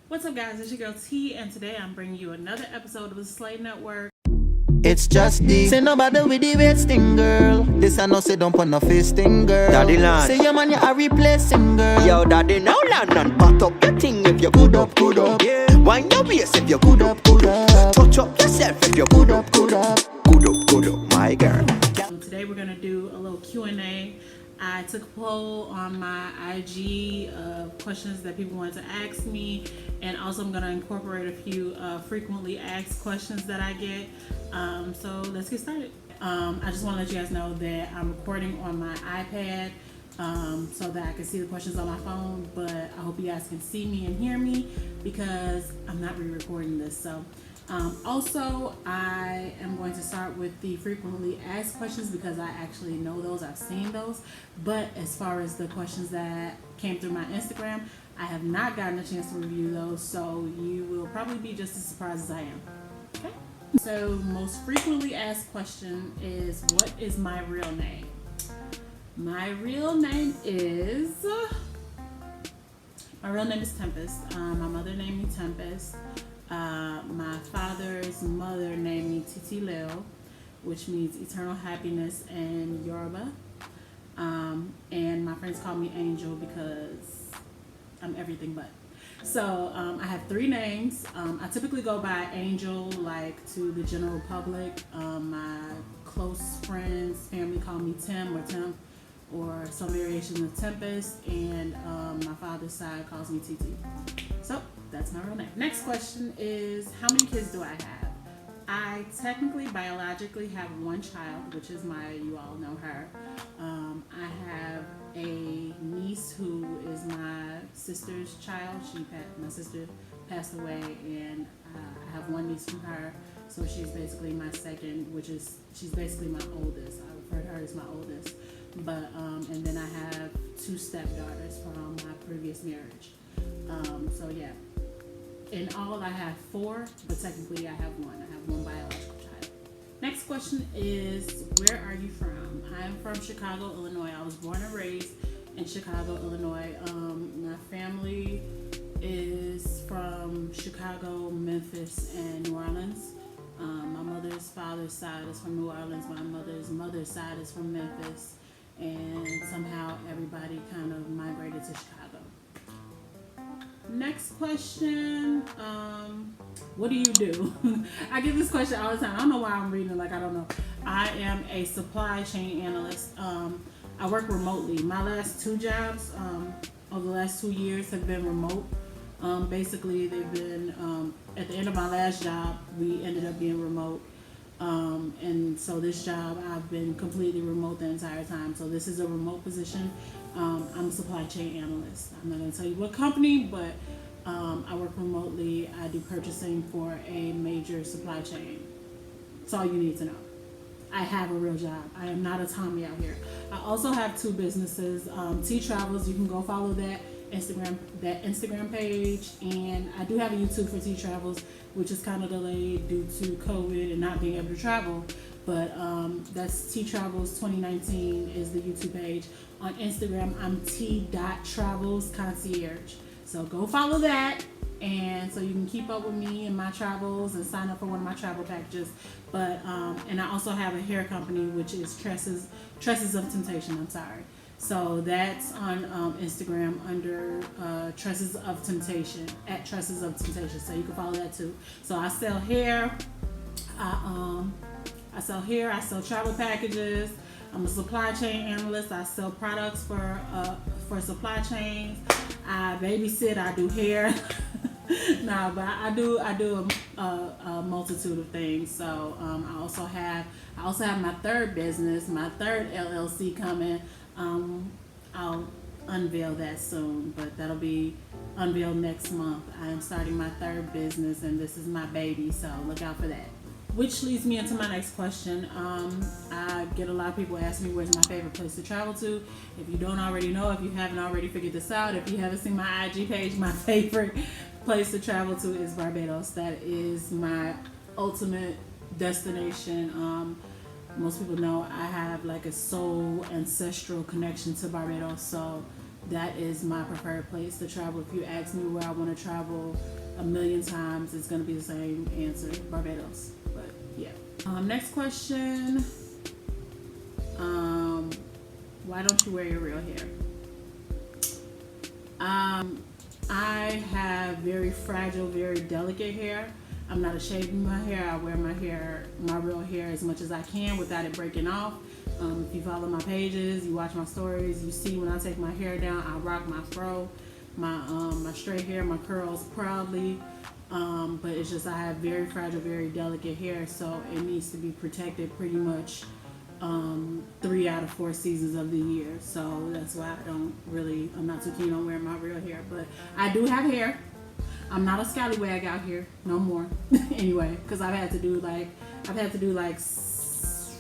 What's up, guys? It's your girl T, and today I'm bringing you another episode of the Slay Network. It's just the say nobody with the wasting girl. This I know say don't put no fisting girl. Daddy land. Say your man you are replacing girl. Yo daddy now land and pat up your thing if you good up, good up. Yeah. Wind your waist if you good up, good up. Touch up yourself if you good up, good up. Good up, my girl. Today we're gonna do a little Q&A. I took a poll on my IG of questions that people wanted to ask me, and also I'm gonna incorporate a few frequently asked questions that I get. So let's get started. I just want to let you guys know that I'm recording on my iPad so that I can see the questions on my phone, but I hope you guys can see me and hear me because I'm not re-recording this. So also, I am going to start with the frequently asked questions because I actually know those, I've seen those. But as far as the questions that came through my Instagram, I have not gotten a chance to review those, so you will probably be just as surprised as I am. Okay? So, most frequently asked question is, what is my real name? My real name is Tempest. My mother named me Tempest. My father's mother named me Titi Leo, which means eternal happiness in Yoruba. And my friends call me Angel because I'm everything but. So I have three names. I typically go by Angel, like to the general public. My close friends, family call me Tim or Temp, or some variation of Tempest, and my father's side calls me Titi. So that's my real name. Next question is, how many kids do I have? I technically, biologically have one child, which is you all know her. I have a niece who is my sister's child. My sister passed away, and I have one niece from her. So she's basically my second, she's basically my oldest. I refer to her as my oldest. But, and then I have two stepdaughters from my previous marriage. So yeah. In all, I have four, but technically I have one. I have one biological child. Next question is, where are you from? I'm from Chicago, Illinois. I was born and raised in Chicago, Illinois. My family is from Chicago, Memphis, and New Orleans. My mother's father's side is from New Orleans. My mother's side is from Memphis. And somehow everybody kind of migrated to Chicago. Next question, what do you do? I get this question all the time. I don't know why I'm reading it, I don't know. I am a supply chain analyst. I work remotely. My last two jobs over the last 2 years have been remote. Basically, they've been, at the end of my last job, we ended up being remote. And so this job, I've been completely remote the entire time. So this is a remote position. I'm a supply chain analyst. I'm not going to tell you what company, but I work remotely. I do purchasing for a major supply chain. That's all you need to know. I have a real job. I am not a Tommy out here. I also have two businesses. T Travels, you can go follow that Instagram page, and I do have a YouTube for T Travels, which is kind of delayed due to COVID and not being able to travel. But that's T Travels 2019 is the YouTube page. On Instagram, I'm T.Travels Concierge. So go follow that, and so you can keep up with me and my travels and sign up for one of my travel packages. But and I also have a hair company, which is Tresses of Temptation. I'm sorry. So that's on Instagram under Tresses of Temptation, at Tresses of Temptation. So you can follow that too. So I sell hair. I sell hair. I sell travel packages. I'm a supply chain analyst. I sell products for supply chains. I babysit. I do hair. No, but I do a multitude of things. So I also have my third business, my third LLC coming. I'll unveil that soon, but that'll be unveiled next month. I am starting my third business, and this is my baby, so look out for that. Which leads me into my next question. I get a lot of people ask me where's my favorite place to travel to. If you don't already know, if you haven't already figured this out, if you haven't seen my IG page, my favorite place to travel to is Barbados. That is my ultimate destination. Most people know I have like a soul ancestral connection to Barbados, so that is my preferred place to travel. If you ask me where I want to travel a million times, it's going to be the same answer, Barbados. But yeah. Next question. Why don't you wear your real hair? I have very fragile, very delicate hair. I'm not ashamed of my hair. I wear my real hair as much as I can without it breaking off. If you follow my pages, you watch my stories, you see when I take my hair down, I rock my fro, my straight hair, my curls proudly. But it's just I have very fragile, very delicate hair, so it needs to be protected pretty much 3 out of 4 seasons of the year. So that's why I'm not too keen on wearing my real hair. But I do have hair. I'm not a scallywag out here no more. Anyway, because I've had to do like 6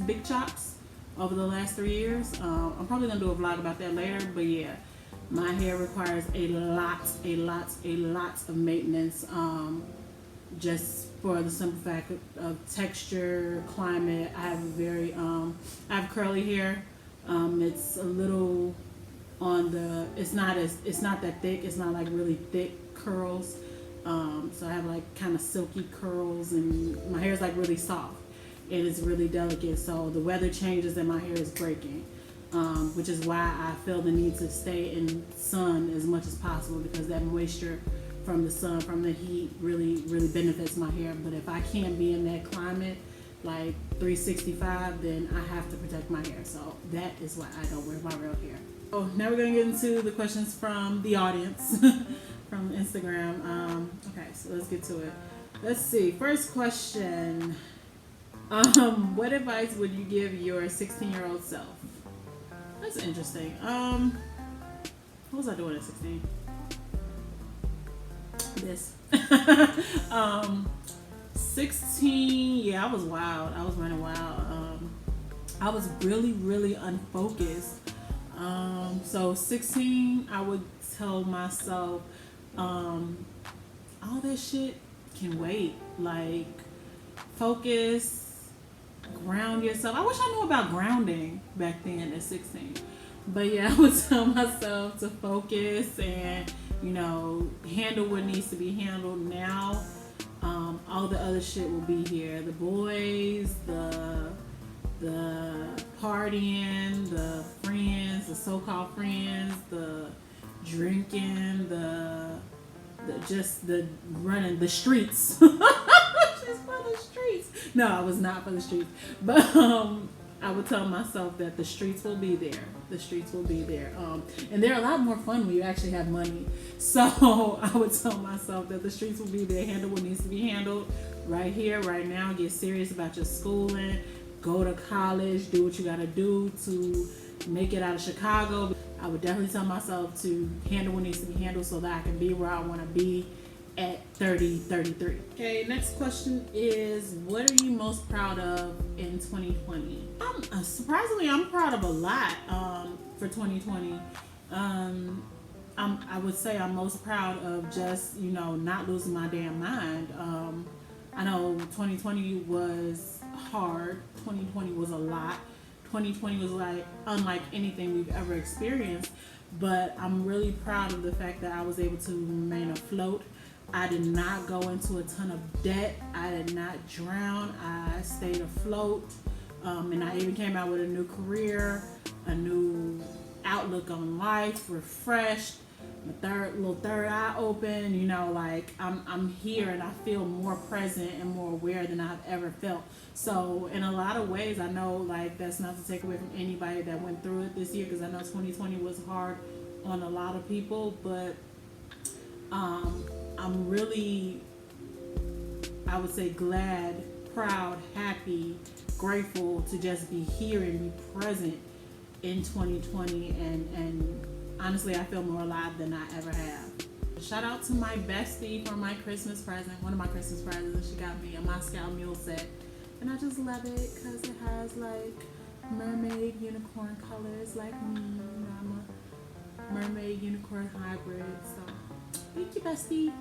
big chops over the last 3 years. I'm probably gonna do a vlog about that later, but yeah, my hair requires a lot of maintenance, just for the simple fact of texture, climate. I have curly hair. It's a little on the, it's not that thick, it's not like really thick curls. So I have like kind of silky curls, and my hair is like really soft. It is really delicate, so the weather changes and my hair is breaking, which is why I feel the need to stay in sun as much as possible, because that moisture from the sun, from the heat, really benefits my hair. But if I can't be in that climate, like 365, then I have to protect my hair. So that is why I don't wear my real hair. Oh, now we're gonna get into the questions from the audience from Instagram. Okay, so let's get to it. Let's see. First question. What advice would you give your 16-year-old self? That's interesting. What was I doing at 16? This. 16, yeah, I was wild. I was running wild. I was really unfocused. So 16, I would tell myself, all that shit can wait. Like, focus, ground yourself. I wish I knew about grounding back then at 16. But yeah, I would tell myself to focus and, handle what needs to be handled now. All the other shit will be here. The boys, the partying, the friends, the so-called friends, the drinking, the running, the streets. She's for the streets. No, I was not for the streets. But I would tell myself that the streets will be there. The streets will be there. And they're a lot more fun when you actually have money. So I would tell myself that the streets will be there. Handle what needs to be handled right here, right now. Get serious about your schooling. Go to college. Do what you got to do to make it out of Chicago. I would definitely tell myself to handle what needs to be handled so that I can be where I want to be at 33. Okay, next question is, what are you most proud of in 2020? Surprisingly, I'm proud of a lot for 2020. I would say I'm most proud of just, not losing my damn mind. I know 2020 was hard. 2020 was a lot. 2020 was like unlike anything we've ever experienced, but I'm really proud of the fact that I was able to remain afloat. I did not go into a ton of debt. I did not drown. I stayed afloat. And I even came out with a new career, a new outlook on life, refreshed, my third eye open. Like I'm here and I feel more present and more aware than I've ever felt. So in a lot of ways, I know like that's not to take away from anybody that went through it this year, because I know 2020 was hard on a lot of people, but I'm really, I would say, glad, proud, happy, grateful to just be here and be present in 2020, and honestly, I feel more alive than I ever have. Shout out to my bestie for my Christmas present, one of my Christmas presents. She got me a Moscow Mule set, and I just love it because it has like mermaid unicorn colors like me. I'm a mermaid unicorn hybrid, so thank you, bestie.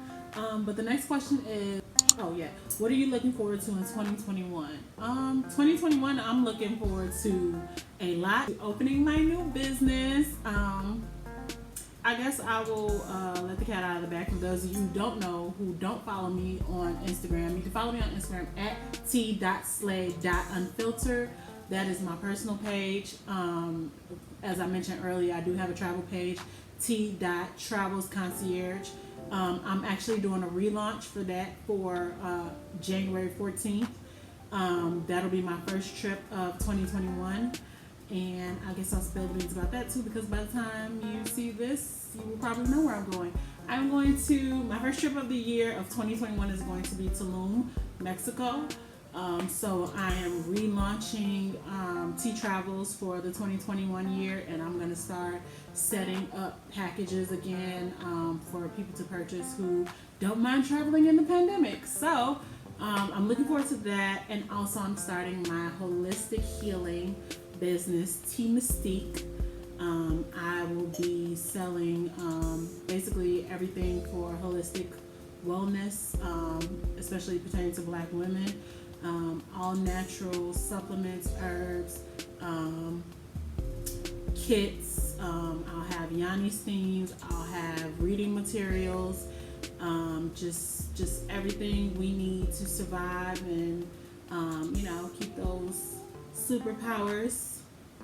But the next question is, Oh yeah. What are you looking forward to in 2021? 2021, I'm looking forward to a lot. Opening my new business. I guess I will let the cat out of the bag. For those of you who don't know, who don't follow me on Instagram, you can follow me on Instagram at t.slay.unfiltered. That is my personal page. As I mentioned earlier, I do have a travel page, t.travelsconcierge. I'm actually doing a relaunch for that for January 14th. That'll be my first trip of 2021. And I guess I'll spill the beans about that too, because by the time you see this, you will probably know where I'm going. I'm going to, my first trip of the year of 2021 is going to be Tulum, Mexico. So I am relaunching T Travels for the 2021 year, and I'm going to start setting up packages again for people to purchase who don't mind traveling in the pandemic. So I'm looking forward to that, and also I'm starting my holistic healing business, T Mystique. I will be selling basically everything for holistic wellness, especially pertaining to Black women. All natural supplements, herbs, kits. I'll have yoni steams. I'll have reading materials. Just everything we need to survive and keep those superpowers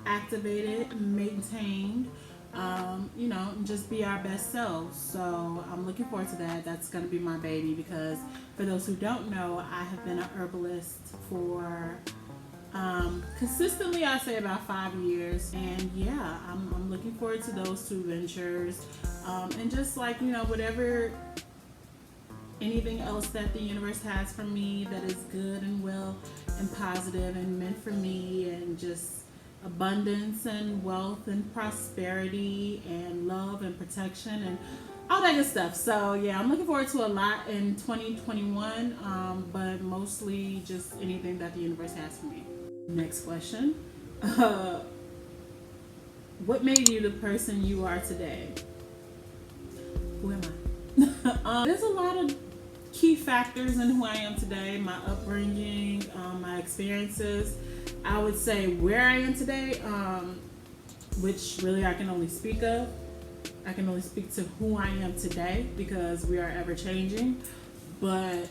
activated, maintained. And just be our best selves. So I'm looking forward to that. That's going to be my baby, because for those who don't know, I have been an herbalist for consistently, I say about 5 years. And yeah, I'm looking forward to those two ventures. And just like, whatever, anything else that the universe has for me that is good and well and positive and meant for me, and just abundance and wealth and prosperity and love and protection and all that good stuff. So yeah, I'm looking forward to a lot in 2021, but mostly just anything that the universe has for me. Next question. What made you the person you are today? Who am I? There's a lot of key factors in who I am today. My upbringing, my experiences. I would say where I am today, which really I can only speak of. I can only speak to who I am today, because we are ever changing. But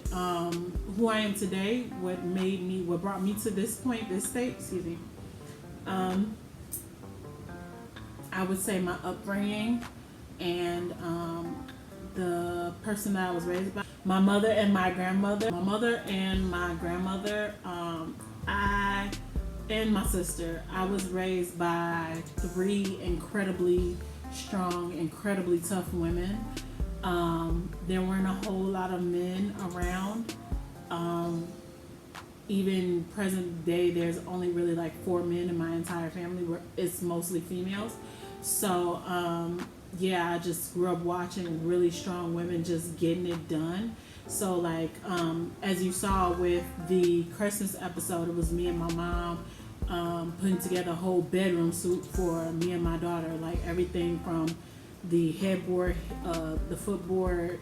who I am today, what brought me to this point, this state, I would say my upbringing and the person that I was raised by. My mother and my grandmother. I and my sister. I was raised by 3 incredibly strong, incredibly tough women. There weren't a whole lot of men around. Even present day, there's only really like 4 men in my entire family, where it's mostly females. So I just grew up watching really strong women just getting it done. So like as you saw with the Christmas episode, it was me and my mom putting together a whole bedroom suit for me and my daughter. Like everything from the headboard, the footboard,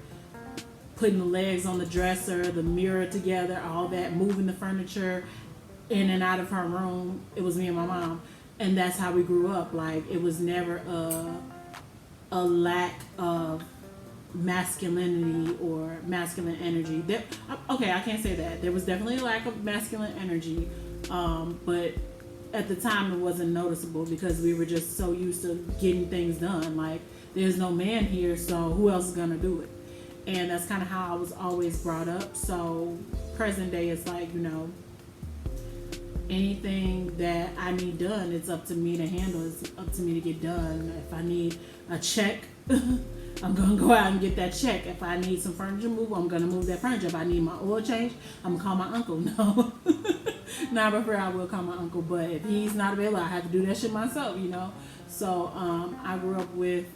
putting the legs on the dresser, the mirror together, all that, moving the furniture in and out of her room. It was me and my mom. And that's how we grew up. Like it was never a lack of masculinity or masculine energy. I can't say that. There was definitely a lack of masculine energy, but at the time it wasn't noticeable, because we were just so used to getting things done. Like there's no man here, so who else is gonna do it? And that's kind of how I was always brought up. So present day, it's like, anything that I need done, it's up to me to handle. It's up to me to get done. If I need a check, I'm gonna go out and get that check. If I need some furniture moved, I'm gonna move that furniture. If I need my oil change, I'm gonna call my uncle. No, I prefer I will call my uncle, but if he's not available, I have to do that shit myself. So I grew up with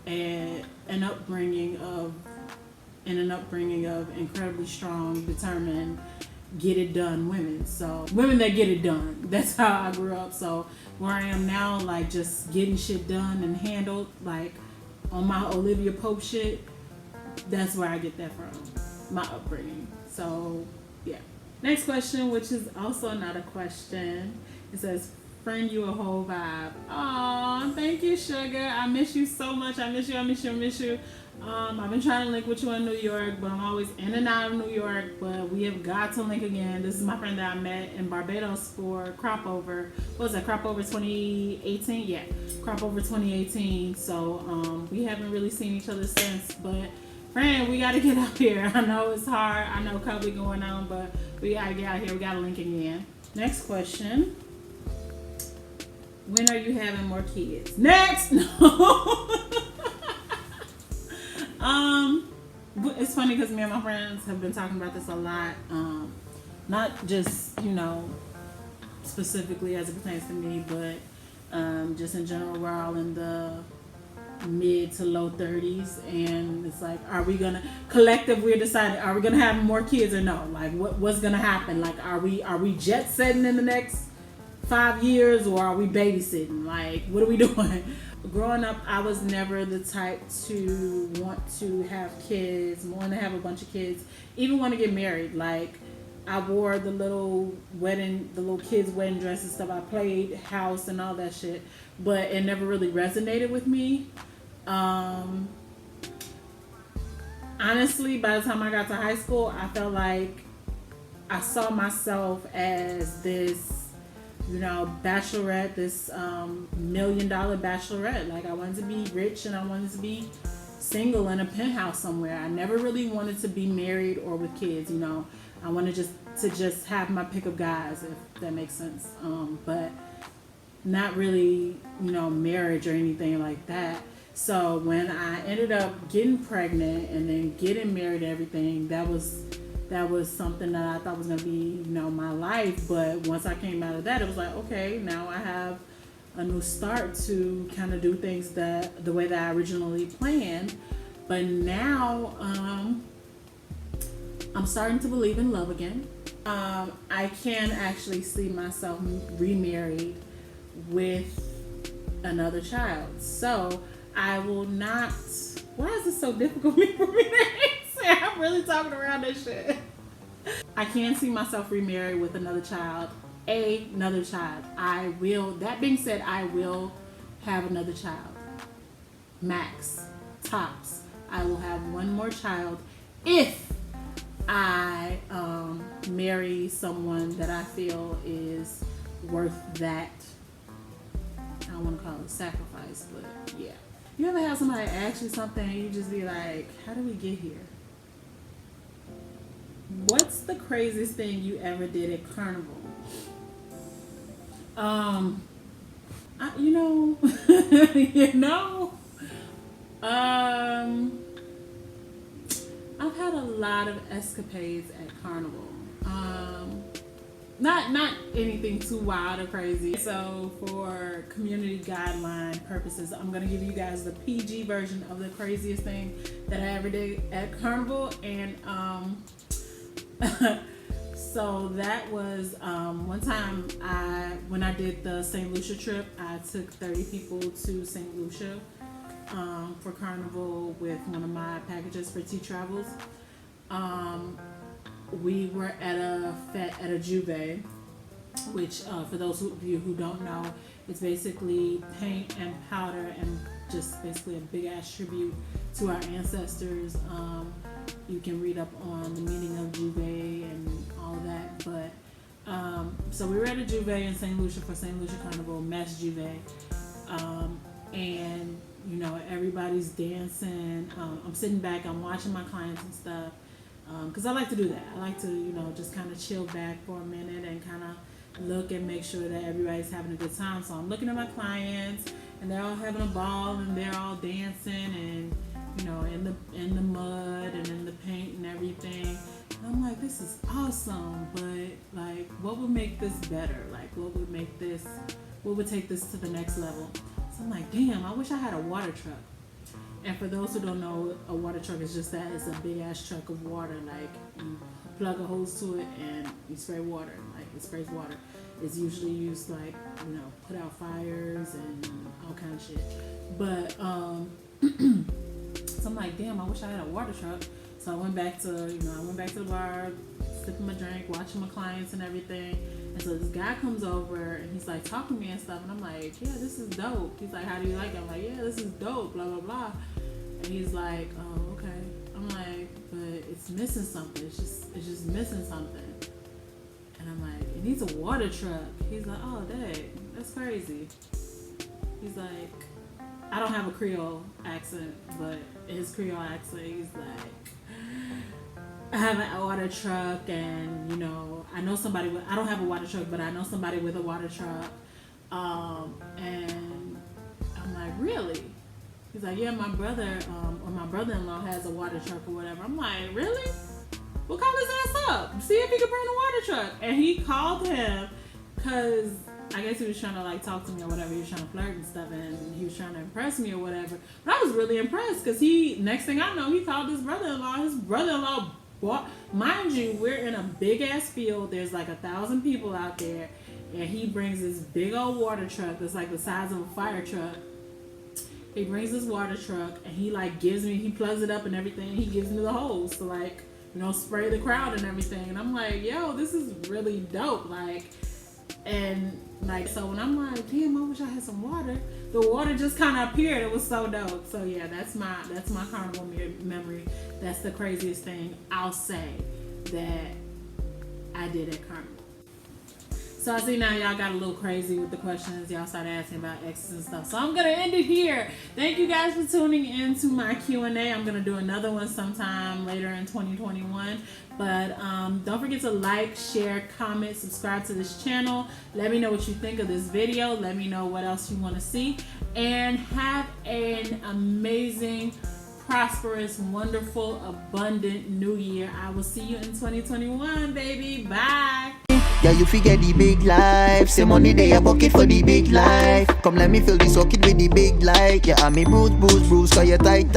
an upbringing of incredibly strong, determined, get it done women. So women that get it done. That's how I grew up. So where I am now, like just getting shit done and handled, like on my Olivia Pope shit, that's where I get that from. my upbringing. So yeah. Next question, which is also not a question. It says, "Friend, you a whole vibe." Aw, thank you, sugar. I miss you so much. I miss you. I miss you. I miss you. I've been trying to link with you in New York, but I'm always in and out of New York. But we have got to link again. This is my friend that I met in Barbados for Crop Over. What was that? Crop Over 2018? Yeah, Crop Over 2018. So we haven't really seen each other since. But friend, we got to get out here. I know it's hard. I know COVID going on, but we got to get out here. We got to link again. Next question. When are you having more kids? Next! No. It's funny because me and my friends have been talking about this a lot. Not just, specifically as it pertains to me, but just in general, we're all in the mid to low 30s, and it's like, are we gonna we're deciding, are we gonna have more kids or no? Like, what's gonna happen? Like, are we jet setting in the next 5 years, or are we babysitting? Like, what are we doing? Growing up, I was never the type to want to have kids, want to have a bunch of kids, even want to get married. Like, I wore the little kids' wedding dress and stuff. I played house and all that shit, but it never really resonated with me. Honestly, by the time I got to high school, I felt like I saw myself as this, bachelorette, this $1 million bachelorette. Like, I wanted to be rich and I wanted to be single in a penthouse somewhere. I never really wanted to be married or with kids. I wanted to just have my pick of guys, if that makes sense. But not really, marriage or anything like that. So when I ended up getting pregnant and then getting married and everything, that was something that I thought was going to be, my life. But once I came out of that, it was like, okay, now I have a new start to kind of do things the way that I originally planned. But now I'm starting to believe in love again. I can actually see myself remarried with another child. So I will not. Why is it so difficult for me to say? I'm really talking around this shit. I can see myself remarried with another child. I will. That being said, I will have another child. Max. Tops. I will have one more child if I marry someone that I feel is worth that. I don't want to call it sacrifice, but yeah. You ever have somebody ask you something and you just be like, how did we get here? What's the craziest thing you ever did at Carnival? I've had a lot of escapades at Carnival. Not anything too wild or crazy. So for community guideline purposes, I'm gonna give you guys the PG version of the craziest thing that I ever did at Carnival. And so that was one time when I did the St. Lucia trip, I took 30 people to St. Lucia for Carnival with one of my packages for T Travels. We were at a Juve, which for those of you who don't know, it's basically paint and powder and just basically a big ass tribute to our ancestors. You can read up on the meaning of Juve and all of that. But so we were at a Juve in St. Lucia for St. Lucia Carnival, Mass Juve, and everybody's dancing. I'm sitting back, I'm watching my clients and stuff. Because I like to do that. I like to, just kind of chill back for a minute and kind of look and make sure that everybody's having a good time. So I'm looking at my clients, and they're all having a ball, and they're all dancing, and in the mud and in the paint and everything. And I'm like, this is awesome, but like, what would make this better? Like, what would take this to the next level? So I'm like, damn, I wish I had a water truck. And for those who don't know, a water truck is just that. It's a big ass truck of water. Like, you plug a hose to it and you spray water. Like, it sprays water. It's usually used like, put out fires and all kind of shit. But So I'm like, damn, I wish I had a water truck. So I went back to the bar, sipping my drink, watching my clients and everything. And so this guy comes over and he's like talking to me and stuff. And I'm like, yeah, this is dope. He's like, how do you like it? I'm like, yeah, this is dope, blah, blah, blah. And he's like, oh, okay. I'm like, but it's missing something. It's just missing something. And I'm like, it needs a water truck. He's like, oh, dang, that's crazy. He's like, I don't have a Creole accent, but his Creole accent, he's like, I have a water truck, and I know somebody with. I don't have a water truck, but I know somebody with a water truck. And I'm like, really? He's like, yeah, my brother or my brother-in-law has a water truck or whatever. I'm like, really? Well, call his ass up. See if he can bring the water truck. And he called him because I guess he was trying to like talk to me or whatever. He was trying to flirt and stuff, and he was trying to impress me or whatever. But I was really impressed because next thing I know, he called his brother-in-law. His brother-in-law bought, mind you, we're in a big ass field. There's like 1,000 people out there, and he brings this big old water truck that's like the size of a fire truck. He brings this water truck and he like he plugs it up and everything. He gives me the hose to like, spray the crowd and everything. And I'm like, yo, this is really dope. So when I'm like, damn, I wish I had some water, the water just kind of appeared. It was so dope. So yeah, that's my carnival memory. That's the craziest thing I'll say that I did at carnival. So I see now y'all got a little crazy with the questions. Y'all started asking about exes and stuff. So I'm going to end it here. Thank you guys for tuning in to my Q&A. I'm going to do another one sometime later in 2021. But don't forget to like, share, comment, subscribe to this channel. Let me know what you think of this video. Let me know what else you want to see. And have an amazing, prosperous, wonderful, abundant new year. I will see you in 2021, baby. Bye. Yeah, you forget the big life. Say money they a bucket for the big life. Come let me fill the socket with the big light. Yeah, I me bruise, cause you tight.